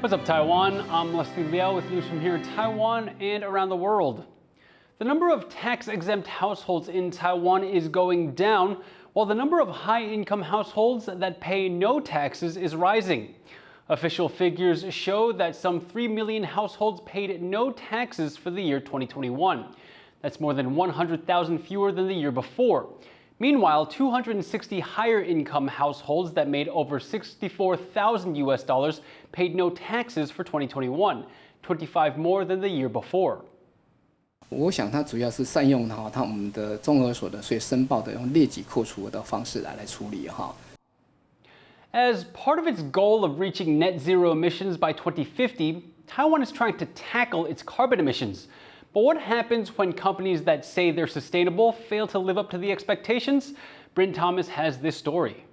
What's up, Taiwan? I'm Liao with news from here in Taiwan and around the world. The number of tax-exempt households in Taiwan is going down, while the number of high-income households that pay no taxes is rising. Official figures show that some 3 million households paid no taxes for the year 2021. That's more than 100,000 fewer than the year before. Meanwhile, 260 higher-income households that made over $64,000 paid no taxes for 2021, 25 more than the year before. 我想它主要是善用我们的综合所得税申报的用列举扣除额的方式来处理哈。As part of its goal of reaching net zero emissions by 2050, Taiwan is trying to tackle its carbon emissions. But what happens when companies that say they're sustainable fail to live up to the expectations? Bryn Thomas has this story.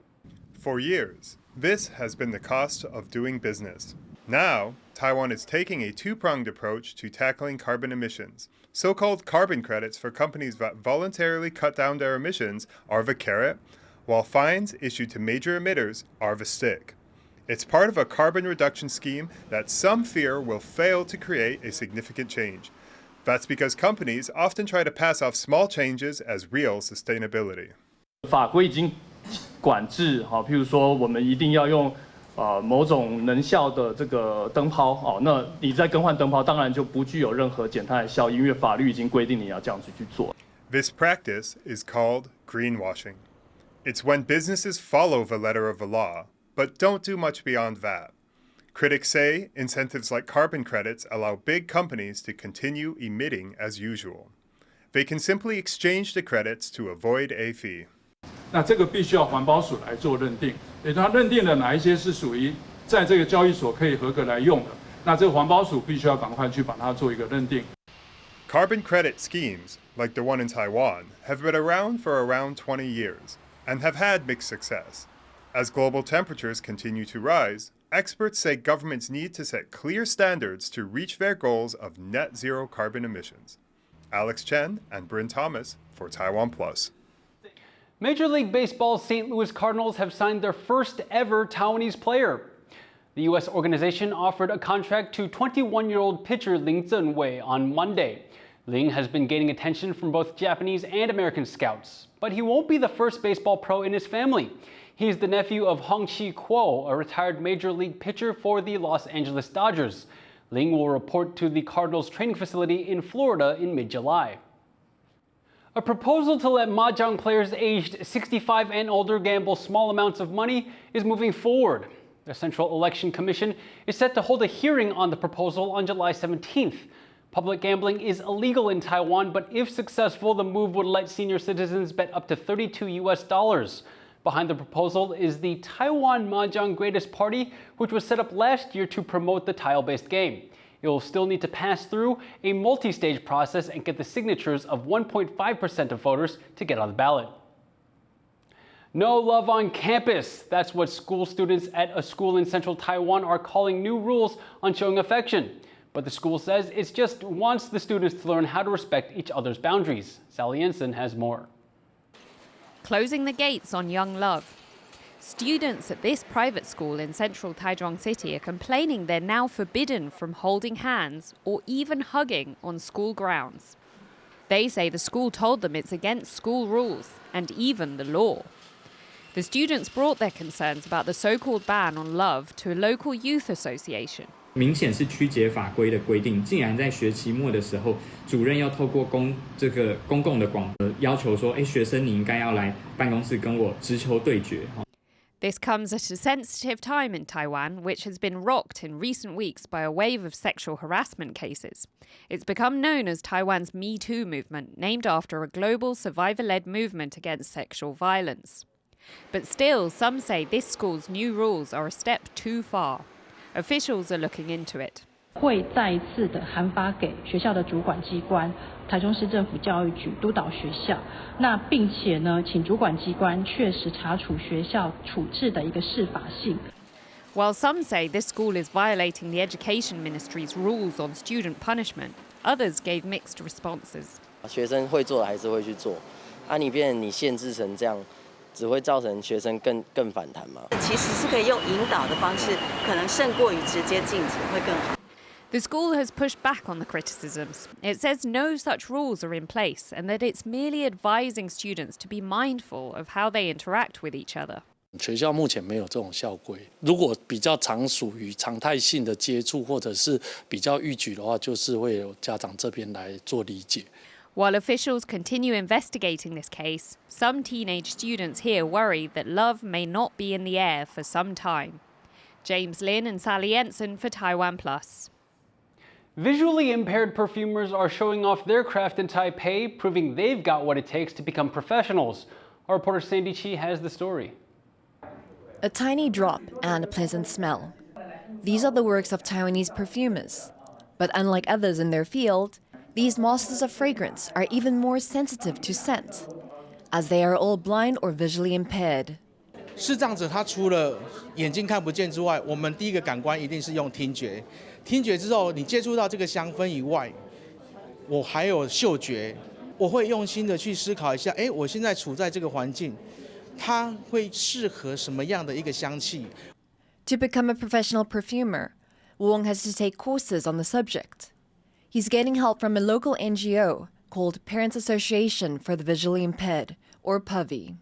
For years, this has been the cost of doing business. Now, Taiwan is taking a two-pronged approach to tackling carbon emissions. So-called carbon credits for companies that voluntarily cut down their emissions are the carrot, while fines issued to major emitters are the stick. It's part of a carbon reduction scheme that some fear will fail to create a significant change. That's because companies often try to pass off small changes as real sustainability. 法规已经管制，譬如说我们一定要用某种能效的这个灯泡，那你在更换灯泡，当然就不具有任何减碳的效益，因为法律已经规定你要这样子去做。This practice is called greenwashing. It's when businesses follow the letter of the law, but don't do much beyond that. Critics say incentives like carbon credits allow big companies to continue emitting as usual. They can simply exchange the credits to avoid a fee. 那这个必须要环保署来做认定，它认定了哪一些是属于在这个交易所可以合格来用的，那这个环保署必须要赶快去把它做一个认定。Carbon credit schemes, like the one in Taiwan, have been around for around 20 years and have had mixed success. As global temperatures continue to rise, experts say governments need to set clear standards to reach their goals of net zero carbon emissions. Alex Chen and Bryn Thomas for TaiwanPlus. Major League Baseball's St. Louis Cardinals have signed their first ever Taiwanese player. The U.S. organization offered a contract to 21-year-old pitcher Ling Zhenwei on Monday. Ling has been gaining attention from both Japanese and American scouts, but he won't be the first baseball pro in his family. He's the nephew of Hong Chi-kuo, a retired Major League pitcher for the Los Angeles Dodgers. Ling will report to the Cardinals training facility in Florida in mid-July. A proposal to let Mahjong players aged 65 and older gamble small amounts of money is moving forward. The Central Election Commission is set to hold a hearing on the proposal on July 17th. Public gambling is illegal in Taiwan, but if successful, the move would let senior citizens bet up to $32. Behind the proposal is the Taiwan Mahjong Greatest Party, which was set up last year to promote the tile-based game. It will still need to pass through a multi-stage process and get the signatures of 1.5% of voters to get on the ballot. No love on campus. That's what school students at a school in central Taiwan are calling new rules on showing affection. But the school says it just wants the students to learn how to respect each other's boundaries. Sally Ensign has more. Closing the gates on young love. Students at this private school in central Taichung City are complaining they're now forbidden from holding hands or even hugging on school grounds. They say the school told them it's against school rules and even the law. The students brought their concerns about the so-called ban on love to a local youth association. 明显是曲解法规的规定，竟然在学期末的时候，主任要透过公共的广播要求说，学生你应该要来办公室跟我直球对决。This comes at a sensitive time in Taiwan, which has been rocked in recent weeks by a wave of sexual harassment cases. It's become known as Taiwan's Me Too movement, named after a global survivor-led movement against sexual violence. But still, some say this school's new rules are a step too far. Officials are looking into it. 会再一次的函发给学校的主管机关，台中市政府教育局督导学校，那并且呢，请主管机关确实查处学校处置的一个适法性。While some say this school is violating the Education Ministry's rules on student punishment, others gave mixed responses. 学生会做的还是会去做，你变成你限制成这样，只会造成学生更反弹吗？其实是可以用引导的方式，可能胜过于直接禁止会更好。The school has pushed back on the criticisms. It says no such rules are in place and that it's merely advising students to be mindful of how they interact with each other. 学校目前没有这种校规，如果比较常属于常态性的接触或者是比较逾矩的话，就是会有家长这边来做理解。While officials continue investigating this case, some teenage students here worry that love may not be in the air for some time. James Lin and Sally Ensign for TaiwanPlus. Visually impaired perfumers are showing off their craft in Taipei, proving they've got what it takes to become professionals. Our reporter Sandy Chi has the story. A tiny drop and a pleasant smell. These are the works of Taiwanese perfumers. But unlike others in their field, these masters of fragrance are even more sensitive to scent, as they are all blind or visually impaired. 视障者他除了眼睛看不见之外，我们第一个感官一定是用听觉。听觉之后，你接触到这个香氛以外，我还有嗅觉，我会用心的去思考一下，我现在处在这个环境，它会适合什么样的一个香气。To become a professional perfumer, Wong has to take courses on the subject. He's getting help from a local NGO called Parents Association for the Visually Impaired, or PAVI.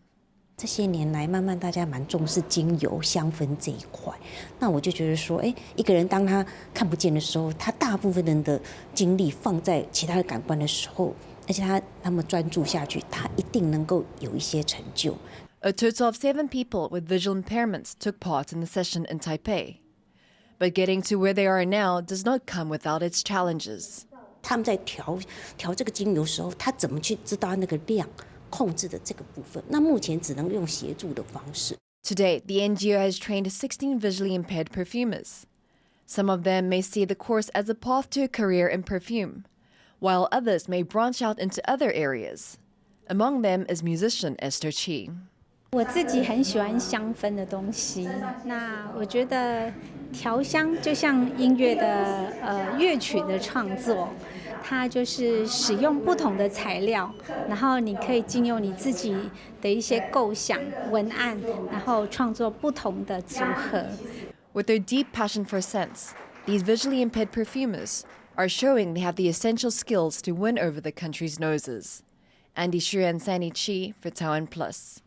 这些年来，慢慢大家蛮重视精油香氛这一块。那我就觉得说，一个人当他看不见的时候，他大部分人的精力放在其他的感官的时候，而且他那么专注下去，他一定能够有一些成就。A total of 7 people with visual impairments took part in the session in Taipei. But getting to where they are now does not come without its challenges. 他们在调这个精油的时候，他怎么去知道那个量？控制的这个部分，那目前只能用协助的方式。To date, the NGO has trained 16 visually impaired perfumers. Some of them may see the course as a path to a career in perfume, while others may branch out into other areas. Among them is musician Esther Chi. 我自己很喜欢香氛的东西，那我觉得调香就像音乐的乐曲的创作。它就是使用不同的材料，然后你可以经由你自己的一些构想、文案，然后创作不同的组合。With their deep passion for scents, these visually impaired perfumers are showing they have the essential skills to win over the country's noses. Andy Xu and Sandy Chi for TaiwanPlus.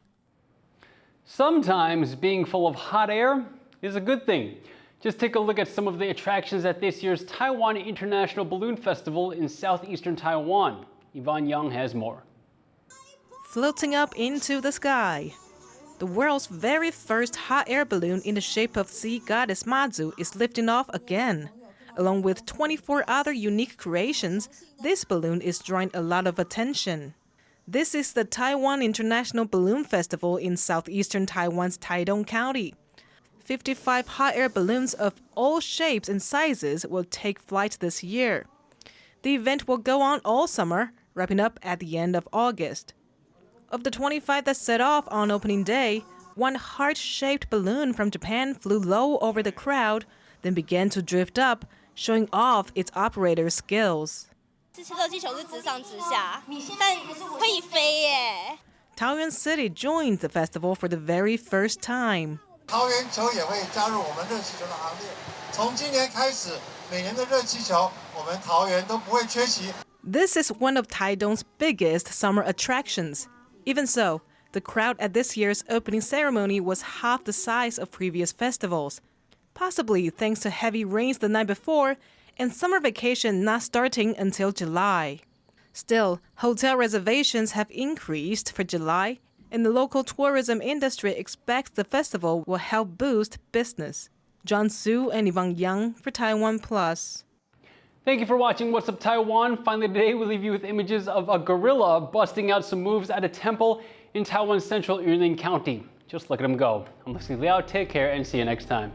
Sometimes being full of hot air is a good thing. Just take a look at some of the attractions at this year's Taiwan International Balloon Festival in southeastern Taiwan. Yvonne Young has more. Floating up into the sky. The world's very first hot air balloon in the shape of sea goddess Mahjong is lifting off again. Along with 24 other unique creations, this balloon is drawing a lot of attention. This is the Taiwan International Balloon Festival in southeastern Taiwan's Taichung County. 55 hot air balloons of all shapes and sizes will take flight this year. The event will go on all summer, wrapping up at the end of August. Of the 25 that set off on opening day, one heart-shaped balloon from Japan flew low over the crowd, then began to drift up, showing off its operator's skills. 这热气球是直上直下，但可以飞耶。Taoyuan City joined the festival for the very first time. 桃园球也会加入我们热气球的行列。从今年开始，每年的热气球，我们桃园都不会缺席。This is one of Taichung's biggest summer attractions. Even so, the crowd at this year's opening ceremony was half the size of previous festivals, possibly thanks to heavy rains the night before and summer vacation not starting until July. Still, hotel reservations have increased for July, and the local tourism industry expects the festival will help boost business. John Su and Yvonne Yang for TaiwanPlus. Thank you for watching What's Up Taiwan. Finally today, we leave you with images of a gorilla busting out some moves at a temple in Taiwan's central Yunlin County. Just look at him go. I'm Liao. Take care and see you next time.